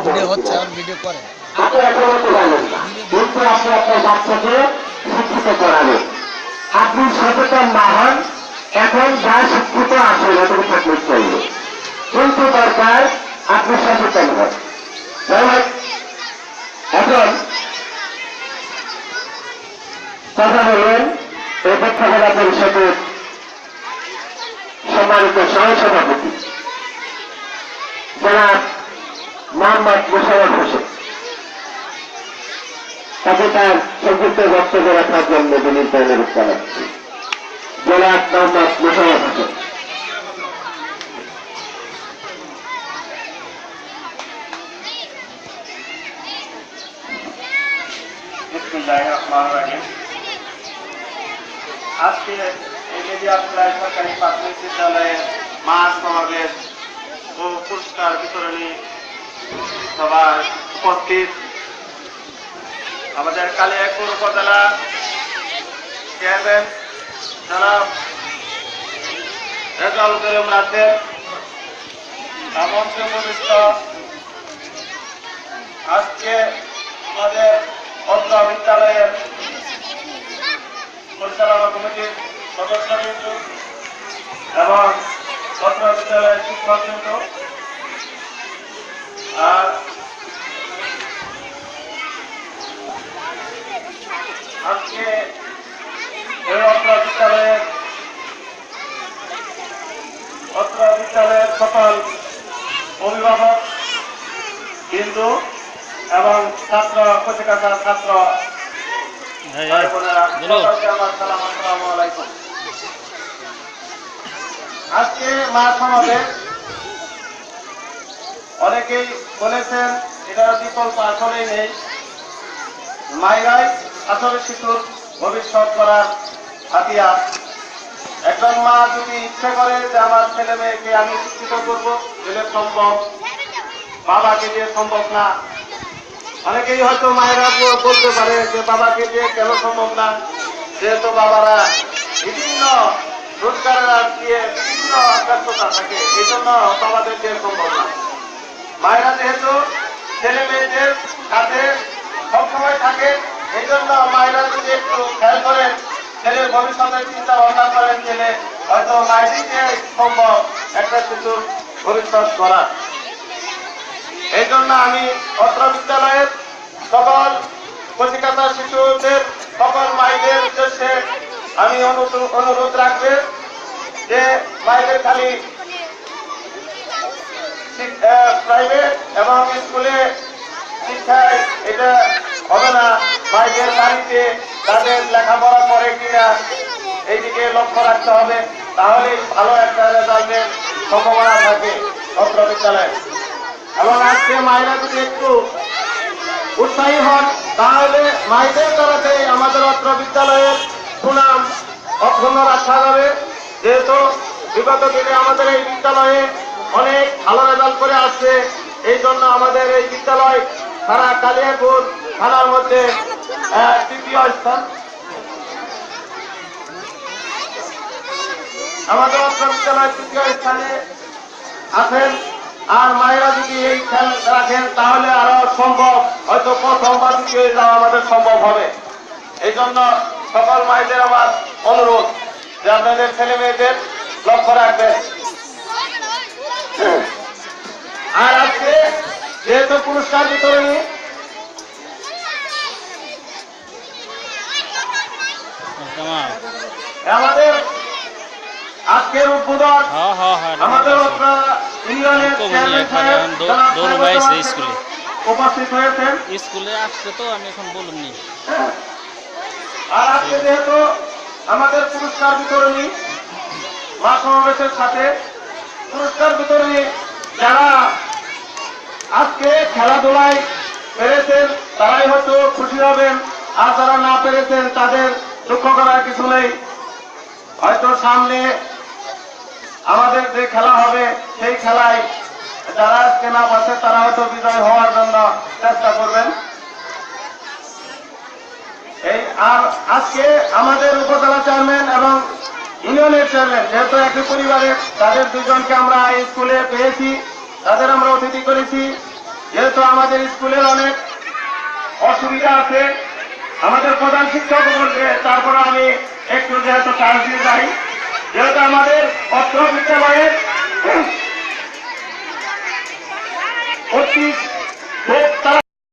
Video হচ্ছে আর video করে আপনি এখন বলতে পারবেন না, কিন্তু আপনি আপনার বাচ্চাকে শিক্ষিত করাবেন। আপনি সচেতন না হন, এখন যা শিক্ষিত আসেন এটুকু থাকলে চলবে, কিন্তু দরকার আপনি সচেতন হন। এখন কথা বললেন এই প্রেক্ষাপটে পরিষদের সম্মানিত সহসভাপতি জনাব মোহাম্মদ মোশাররফ হোসেন, তাকে তার সংক্ষিপ্ত বক্তব্য রাখার জন্য বিনীত অনুরোধ জানাচ্ছি। জনাব মোহাম্মদ মোশাররফ হোসেন। আজকে এই মেদিয়াপ্রায় সরকারি প্রাথমিক বিদ্যালয়ের মাঠ সমাবেশ ও পুরস্কার বিতরণী সভায় উপস্থিত আমাদের কালিয়াকৈর উপজেলা চেয়ারম্যান জনাব রেজাউল করিম রাজের, আমন্ত্রিত উপবিষ্ট আজকে আমাদের অত্র বিদ্যালয়ের পরিচালনা কমিটির সদস্যবৃন্দ এবং অত্র বিদ্যালয়ের শিক্ষকবৃন্দ, আর আজকে এই অত্র বিদ্যালয়ের সকল অভিভাবক বিন্দু এবং ছাত্র কচিকাচার ছাত্র আজকে মাঠ সমাবেশ অনেকেই বলেছেন এটার বিকল্প আসলেই নেই। মায়েরাই আসলে শিশুর ভবিষ্যৎ করার হাতিয়ার। একজন মা যদি ইচ্ছে করে যে আমার ছেলে মেয়েকে আমি শিক্ষিত করবো, দিলে সম্ভব, বাবাকে দিয়ে সম্ভব না। অনেকেই হয়তো মায়েরা বলতে পারে যে বাবাকে দিয়ে কেন সম্ভব না, যেহেতু বাবারা বিভিন্ন রোজগারের দিয়ে বিভিন্ন ব্যস্ততা থাকে, এই জন্য বাবাদের দিয়ে সম্ভব না। মায়েরা যেহেতু ছেলে মেয়েদের সাথে সবসময় থাকে, এই জন্য মায়েরা যদি একটু খেয়াল করেন, ছেলের ভবিষ্যতের চিন্তা ভাবনা করেন, ছেলে হয়তো মায়েরই দিয়ে সম্ভব একটা শিশুর ভবিষ্যৎ করা। এই জন্য আমি অত্র বিদ্যালয়ের সকল কচিকাচা শিশুদের সকল মায়েদের উদ্দেশ্যে আমি অনুরোধ রাখবে যে মায়েদের খালি প্রাইভেট এবং স্কুলে শিক্ষায় এটা হবে না, মায়েদের বাড়িতে তাদের লেখাপড়া করে কিনা এইদিকে লক্ষ্য রাখতে হবে, তাহলেই ভালো একটা রেজাল্টের সম্ভাবনা থাকে অত্র বিদ্যালয়ে। এবং আজকে মায়েরা যদি একটু উৎসাহী হন, তাহলে মায়েদের দ্বারাতে আমাদের অত্র বিদ্যালয়ের সুনাম অক্ষুণ্ণ রাখা যাবে। যেহেতু বিগত দিনে আমাদের এই বিদ্যালয়ে অনেক ভালো রেজাল্ট করে আসছে, এই জন্য আমাদের এই বিদ্যালয় সারা কালিয়াকৈর থানার মধ্যে তৃতীয় স্থান। আমাদের অত্র বিদ্যালয় তৃতীয় স্থানে আছেন। আর মায়েরা যদি এই খেয়াল রাখেন তাহলে আরো সম্ভব, হয়তো প্রথম বা দ্বিতীয় যাওয়া আমাদের সম্ভব হবে। এই জন্য সকল মায়েদের আমার অনুরোধ যে আপনাদের ছেলে মেয়েদের লক্ষ্য রাখবেন। আর আজকে যেহেতু পুরস্কার বিতরণী, আমাদের আজকের উদ্বোধন আমাদের ইউনিয়নের চেয়ারম্যান সাহেব উপস্থিত হয়েছেন। স্কুলে আসছে তো আমি এখন বলুননি। আর আজকে যেহেতু আমাদের পুরস্কার বিতরণী মা সমাবেশের সাথে পুরস্কার বিতরণী, যারা আজকে খেলাধুলায় পেরেছেন তারাই হয়তো খুশি হবেন, আর যারা না পেরেছেন তাদের দুঃখ করার কিছু নেই। হয়তো সামনে আমাদের যে খেলা হবে সেই খেলায় যারা আজকে না পাচ্ছে তারা হয়তো বিজয় হওয়ার জন্য চেষ্টা করবেন। এই আর আজকে আমাদের উপজেলা চেয়ারম্যান এবং ইউনিয়নের চেয়ারম্যান যেহেতু একই পরিবারের, তাদের দুজনকে আমরা এই স্কুলে পেয়েছি, তাদের আমরা অতিথি করেছি। যেহেতু আমাদের স্কুলের অনেক অসুবিধা আছে, আমাদের প্রধান শিক্ষক বলবে, তারপরে আমি একটু যেহেতু চার্জ দিয়ে যাই, যেহেতু আমাদের অত্র বিদ্যালয়ের 25